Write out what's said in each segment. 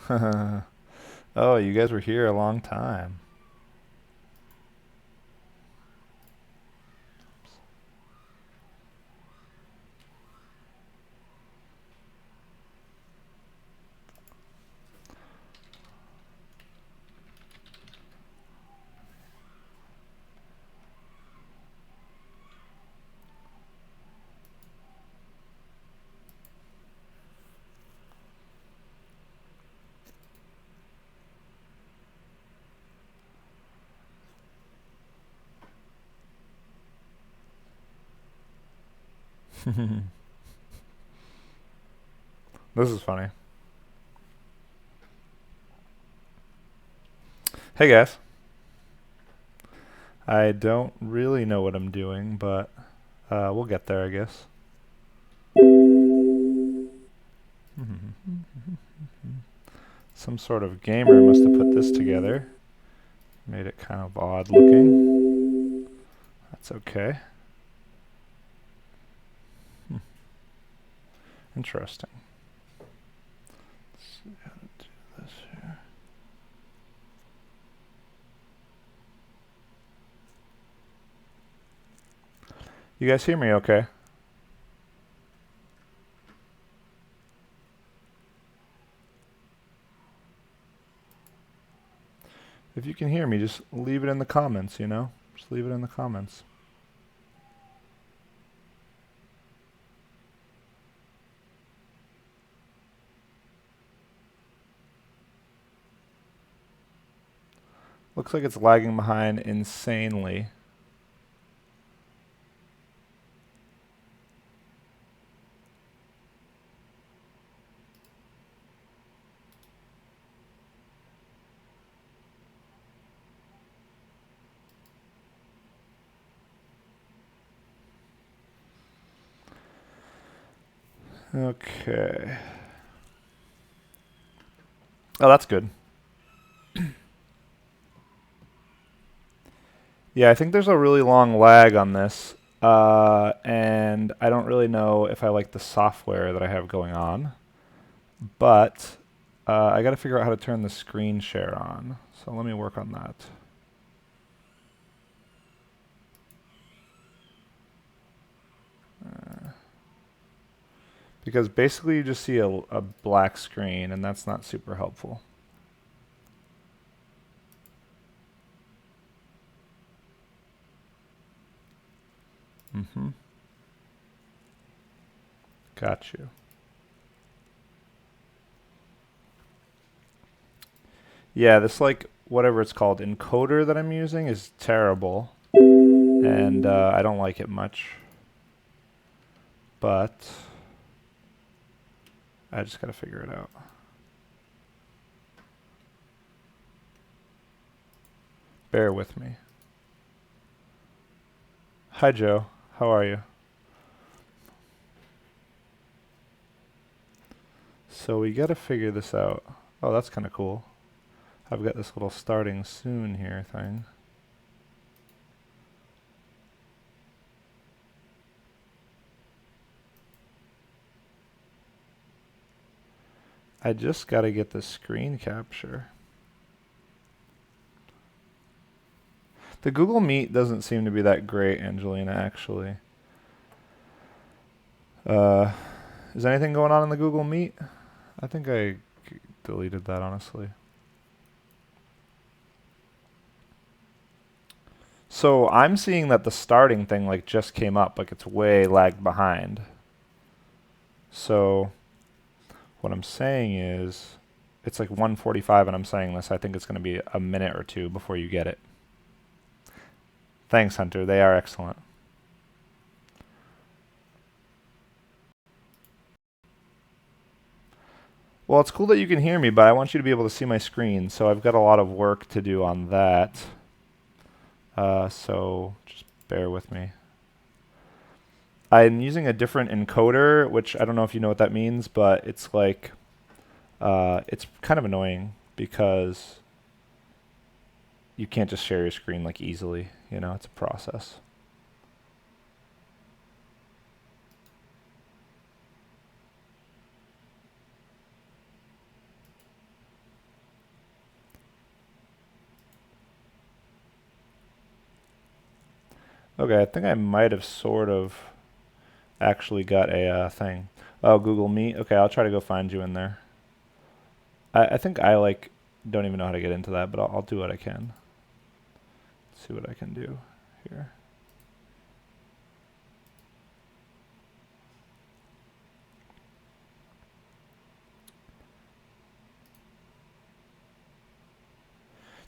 Oh, you guys were here a long time. This is funny. Hey guys. I don't really know what I'm doing, but we'll get there, I guess. Some sort of gamer must have put this together. Made it kind of odd looking. That's okay. Interesting. Let's see how to do this here. You guys hear me okay? If you can hear me, just leave it in the comments, you know? Just leave it in the comments. Looks like it's lagging behind insanely. Okay. Oh, that's good. Yeah, I think there's a really long lag on this, and I don't really know if I like the software that I have going on, but I got to figure out how to turn the screen share on, so let me work on that. Because basically you just see a black screen, and that's not super helpful. Mm-hmm. Got you. Yeah, this like whatever it's called encoder that I'm using is terrible, and I don't like it much. But I just gotta figure it out. Bear with me. Hi, Joe. How are you? So we gotta figure this out. Oh, that's kind of cool. I've got this little starting soon here thing. I just gotta get the screen capture. The Google Meet doesn't seem to be that great, Angelina, actually. Uh, is anything going on in the Google Meet? I think I deleted that, honestly. So I'm seeing that the starting thing like just came up, like it's way lagged behind. So what I'm saying is it's like 1:45 and I'm saying this. I think it's going to be a minute or two before you get it. Thanks, Hunter. They are excellent. Well, it's cool that you can hear me, but I want you to be able to see my screen, so I've got a lot of work to do on that. So just bear with me. I'm using a different encoder, which I don't know if you know what that means, but it's like, it's kind of annoying because you can't just share your screen like easily. You know, it's a process. Okay, I think I might have sort of actually got a thing. Oh, Google Meet. Okay, I'll try to go find you in there. I think I like don't even know how to get into that, but I'll do what I can. See what I can do here.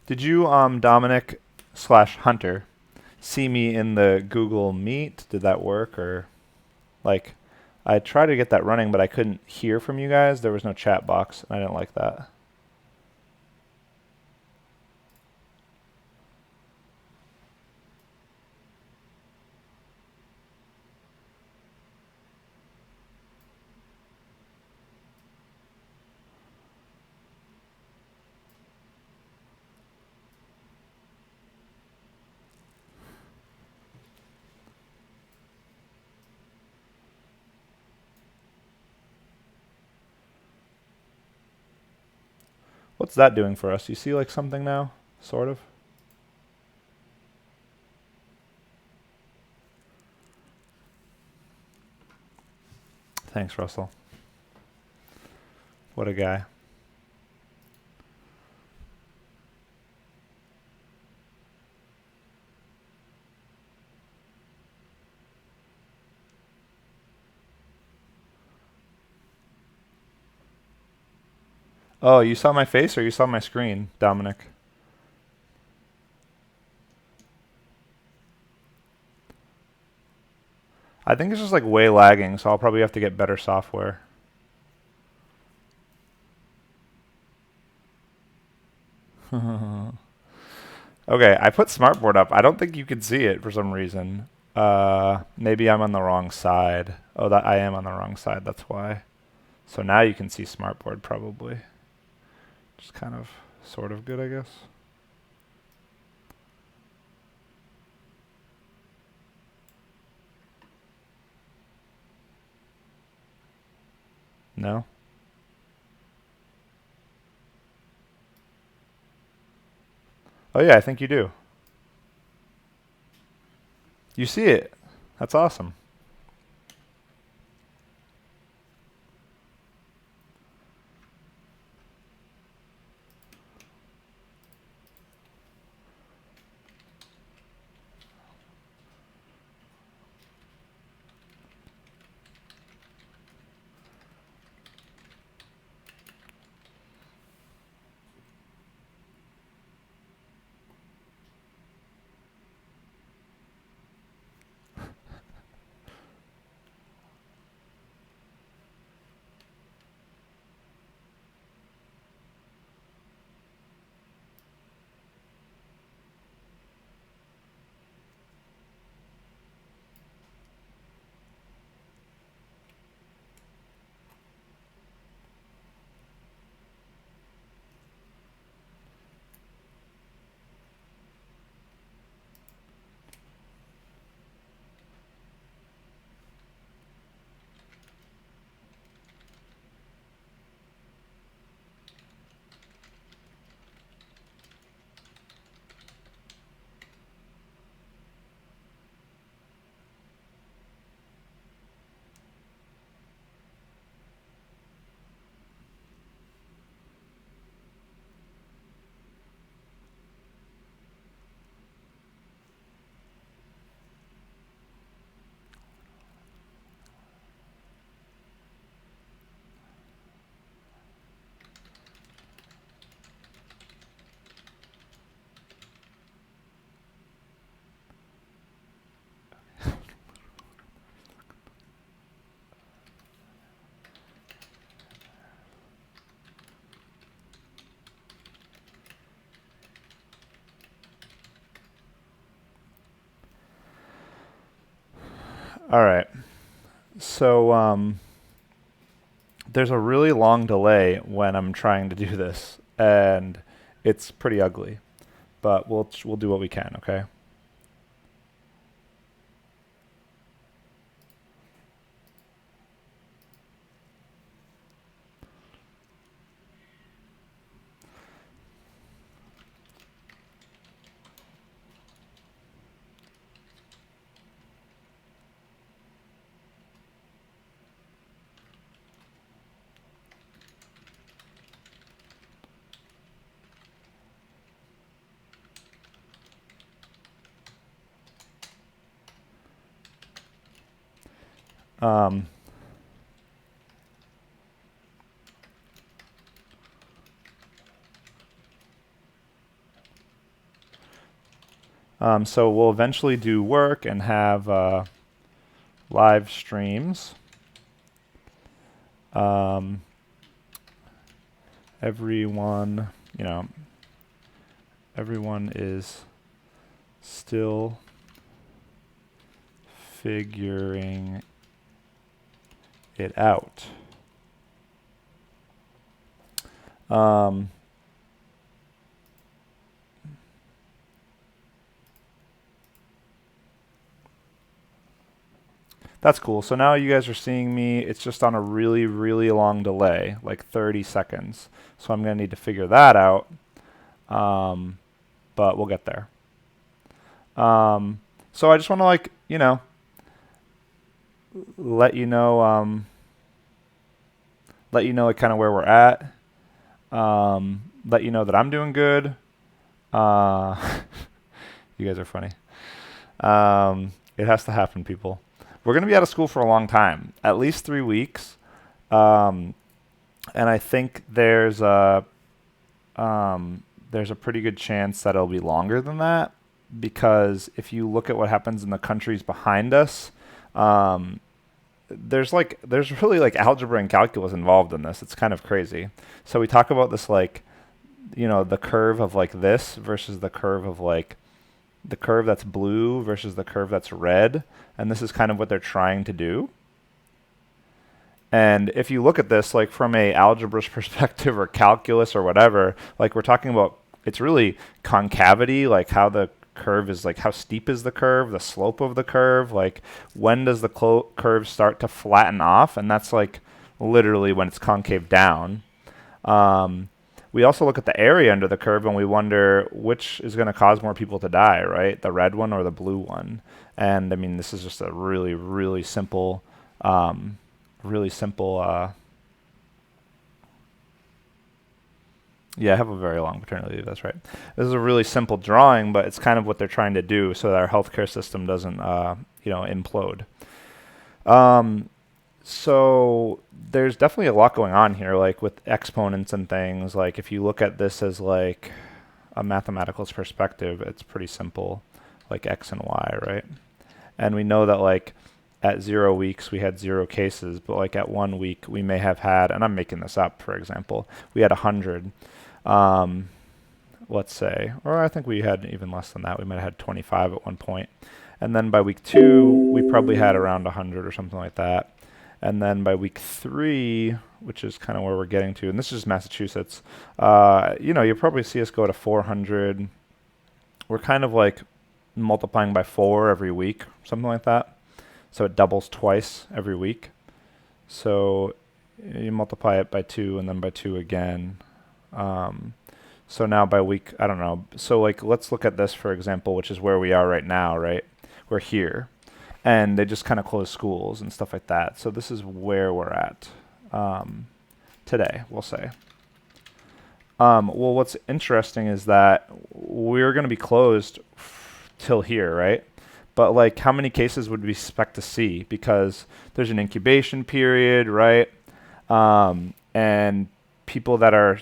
Did you, Dominic slash Hunter, see me in the Google Meet? Did that work? Or, like, I tried to get that running, but I couldn't hear from you guys. There was no chat box, and I didn't like that. What's that doing for us? You see, like, something now? Sort of? Thanks, Russell. What a guy. Oh, you saw my face or you saw my screen, Dominic? I think it's just like way lagging, so I'll probably have to get better software. Okay, I put smartboard up. I don't think you can see it for some reason. Maybe I'm on the wrong side. Oh, that I am on the wrong side. That's why. So now you can see smartboard probably. Just kind of, sort of good, I guess. No? Oh yeah, I think you do. You see it. That's awesome. All right. So there's a really long delay when I'm trying to do this, and it's pretty ugly. But we'll do what we can, okay? So we'll eventually do work and have live streams. Everyone, everyone is still figuring it out. That's cool. So now you guys are seeing me. It's just on a really, really long delay, like 30 seconds. So I'm going to need to figure that out. But we'll get there. So I just want to let you know like kind of where we're at. Let you know that I'm doing good. You guys are funny. It has to happen, people. We're going to be out of school for a long time, at least 3 weeks. And I think there's a pretty good chance that it'll be longer than that, because if you look at what happens in the countries behind us, there's really like algebra and calculus involved in this. It's kind of crazy. So we talk about this the curve of like this versus the curve of like the curve that's blue versus the curve that's red, and this is kind of what they're trying to do. And if you look at this like from a algebra perspective or calculus or whatever, like we're talking about, it's really concavity, like how the curve is, like how steep is the curve, the slope of the curve, like when does the curve start to flatten off, and that's like literally when it's concave down. We also look at the area under the curve and we wonder which is going to cause more people to die, right? The red one or the blue one. And I mean, this is just a really, really simple, yeah, I have a very long paternity leave, that's right. This is a really simple drawing, but it's kind of what they're trying to do so that our healthcare system doesn't, implode. So there's definitely a lot going on here, like with exponents and things. Like if you look at this as like a mathematical perspective, it's pretty simple, like x and y, right? And we know that like at 0 weeks we had 0 cases, but like at 1 week we may have had, and I'm making this up, for example, we had 100, let's say, or I think we had even less than that. We might have had 25 at one point. And then by week 2, we probably had around 100 or something like that. And then by week 3, which is kind of where we're getting to, and this is Massachusetts, you'll probably see us go to 400. We're kind of like multiplying by 4 every week, something like that. So it doubles twice every week. So you multiply it by 2 and then by 2 again. So now by week, I don't know. So like, let's look at this, for example, which is where we are right now, right? We're here. And they just kind of close schools and stuff like that. So this is where we're at today, we'll say. Well, what's interesting is that we're going to be closed till here, right? But like, how many cases would we expect to see? Because there's an incubation period, right? And people that are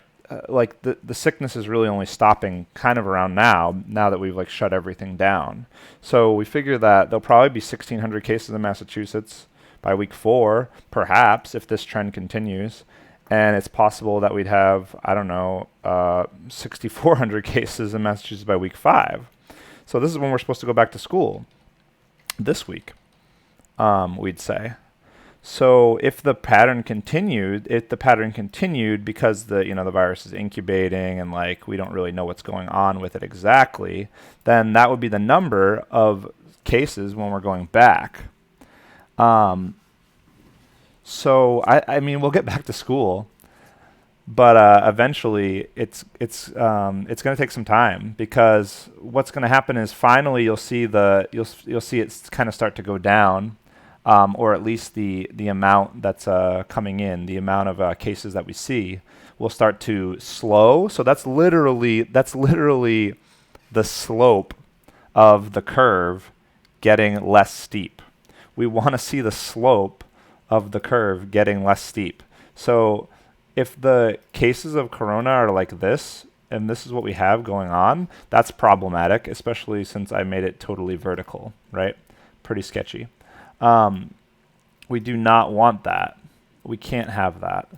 like the sickness is really only stopping kind of around now that we've like shut everything down. So we figure that there'll probably be 1,600 cases in Massachusetts by week 4, perhaps, if this trend continues. And it's possible that we'd have, I don't know, 6,400 cases in Massachusetts by week 5. So this is when we're supposed to go back to school this week, we'd say. So if the pattern continued, because the virus is incubating and like we don't really know what's going on with it exactly, then that would be the number of cases when we're going back. So I mean, we'll get back to school, but eventually it's going to take some time, because what's going to happen is finally you'll see it kind of start to go down. Or at least the amount that's coming in, the amount of cases that we see will start to slow. So that's literally the slope of the curve getting less steep. We want to see the slope of the curve getting less steep. So if the cases of corona are like this, and this is what we have going on, that's problematic, especially since I made it totally vertical, right? Pretty sketchy. We do not want that. We can't have that.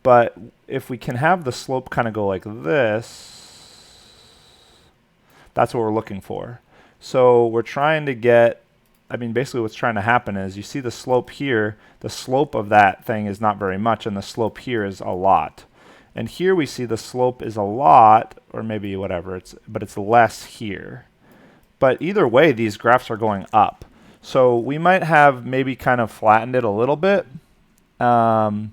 But if we can have the slope kind of go like this, that's what we're looking for. So we're trying to get, I mean, basically what's trying to happen is you see the slope here, the slope of that thing is not very much, and the slope here is a lot. And here we see the slope is a lot, or maybe whatever, but it's less here. But either way, these graphs are going up. So we might have maybe kind of flattened it a little bit. We might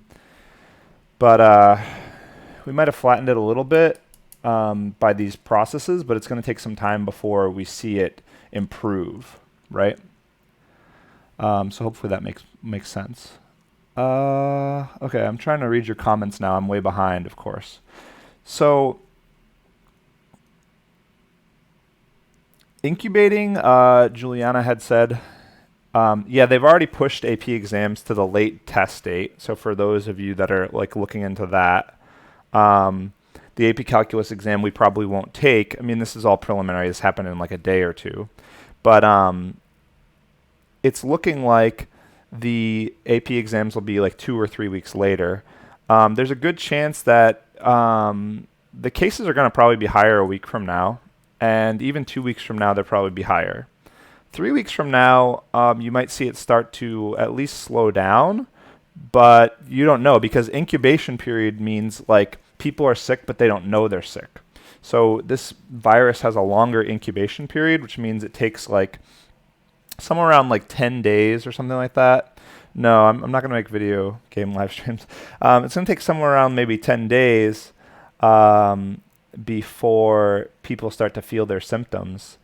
have flattened it a little bit by these processes, but it's going to take some time before we see it improve, right? So hopefully that makes sense. Okay, I'm trying to read your comments now. I'm way behind, of course. So incubating, Juliana had said, yeah, they've already pushed AP exams to the late test date. So for those of you that are like looking into that, the AP Calculus exam we probably won't take. I mean, this is all preliminary. This happened in like a day or two. But it's looking like the AP exams will be like 2 or 3 weeks later. There's a good chance that the cases are going to probably be higher a week from now. And even 2 weeks from now, they'll probably be higher. 3 weeks from now, you might see it start to at least slow down, but you don't know because incubation period means like people are sick, but they don't know they're sick. So this virus has a longer incubation period, which means it takes like somewhere around like 10 days or something like that. No, I'm not going to make video game live streams. It's going to take somewhere around maybe 10 days before people start to feel their symptoms.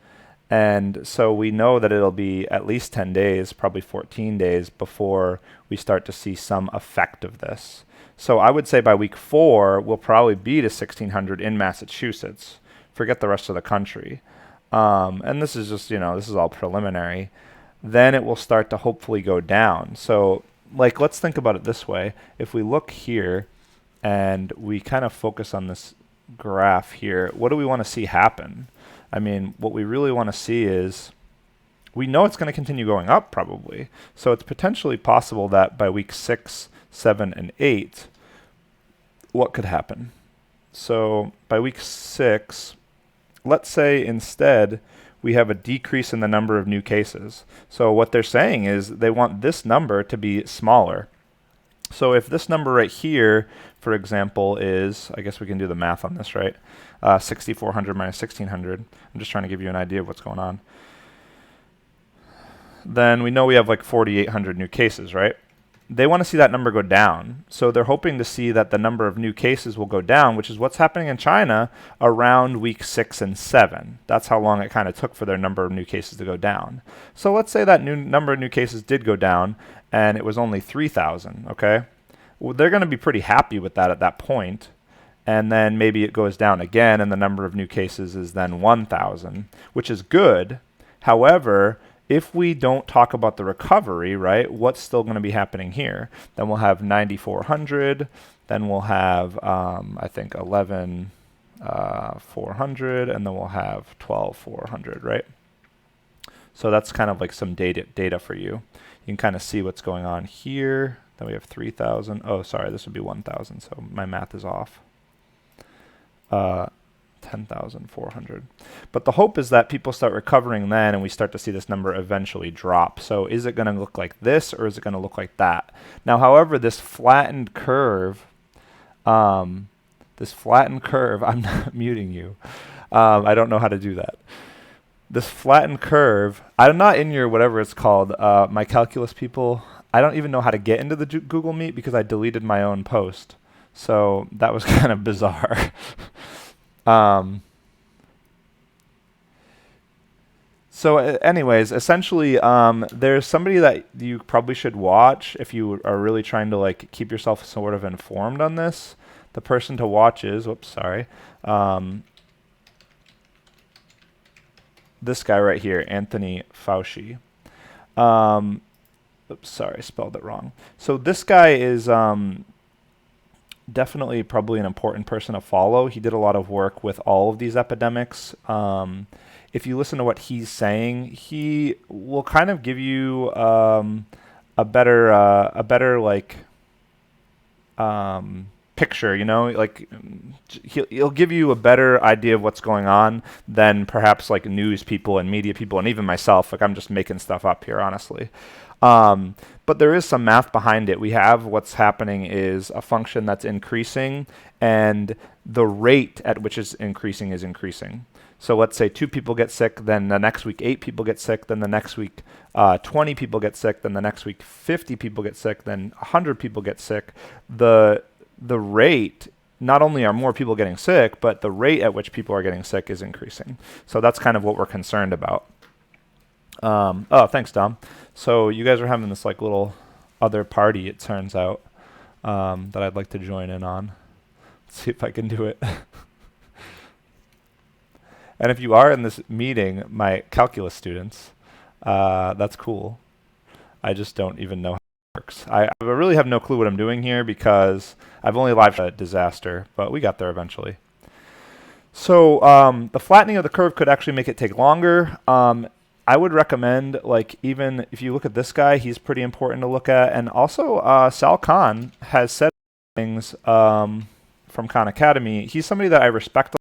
And so we know that it'll be at least 10 days, probably 14 days before we start to see some effect of this. So I would say by week 4, we'll probably be to 1,600 in Massachusetts. Forget the rest of the country. And this is just, this is all preliminary. Then it will start to hopefully go down. So like, let's think about it this way. If we look here and we kind of focus on this graph here, what do we want to see happen? I mean, what we really want to see is, we know it's going to continue going up probably. So it's potentially possible that by week 6, 7, and 8, what could happen? So by week 6, let's say instead we have a decrease in the number of new cases. So what they're saying is they want this number to be smaller. So if this number right here, for example, is, I guess we can do the math on this, right? 6,400 minus 1,600. I'm just trying to give you an idea of what's going on. Then we know we have like 4,800 new cases, right? They want to see that number go down. So they're hoping to see that the number of new cases will go down, which is what's happening in China around week 6 and 7. That's how long it kind of took for their number of new cases to go down. So let's say that number of new cases did go down and it was only 3,000, okay? Well, they're going to be pretty happy with that at that point. And then maybe it goes down again and the number of new cases is then 1,000, which is good. However, if we don't talk about the recovery, right, what's still going to be happening here? Then we'll have 9,400. Then we'll have, I think, 11,400. And then we'll have 12,400, right? So that's kind of like some data for you. You can kind of see what's going on here. Then we have 3,000. Oh, sorry, this would be 1,000. So my math is off. 10,400. But the hope is that people start recovering then and we start to see this number eventually drop. So is it going to look like this or is it going to look like that? Now, however, this flattened curve, I'm not muting you. I don't know how to do that. This flattened curve, I'm not in your whatever it's called, my calculus people. I don't even know how to get into the Google Meet because I deleted my own post. So that was kind of bizarre. So anyways, essentially, there's somebody that you probably should watch if you are really trying to like keep yourself sort of informed on this. The person to watch is, this guy right here, Anthony Fauci. oops, sorry, I spelled it wrong. So this guy is definitely probably an important person to follow. He did a lot of work with all of these epidemics. If you listen to what he's saying, he will kind of give you a better like picture, you know, like he'll give you a better idea of what's going on than perhaps like news people and media people and even myself. Like I'm just making stuff up here, honestly. Um, but there is some math behind it. We have what's happening is a function that's increasing, and the rate at which it's increasing is increasing. So let's say 2 people get sick, then the next week 8 people get sick, then the next week 20 people get sick, then the next week 50 people get sick, then 100 people get sick. The rate, not only are more people getting sick, but the rate at which people are getting sick is increasing. So that's kind of what we're concerned about. Oh, thanks, Dom. So you guys are having this like little other party, it turns out, that I'd like to join in on. Let's see if I can do it. And if you are in this meeting, my calculus students, that's cool. I just don't even know how it works. I really have no clue what I'm doing here because I've only live a disaster, but we got there eventually. So the flattening of the curve could actually make it take longer. I would recommend, like, even if you look at this guy, he's pretty important to look at. And also, Sal Khan has said things from Khan Academy. He's somebody that I respect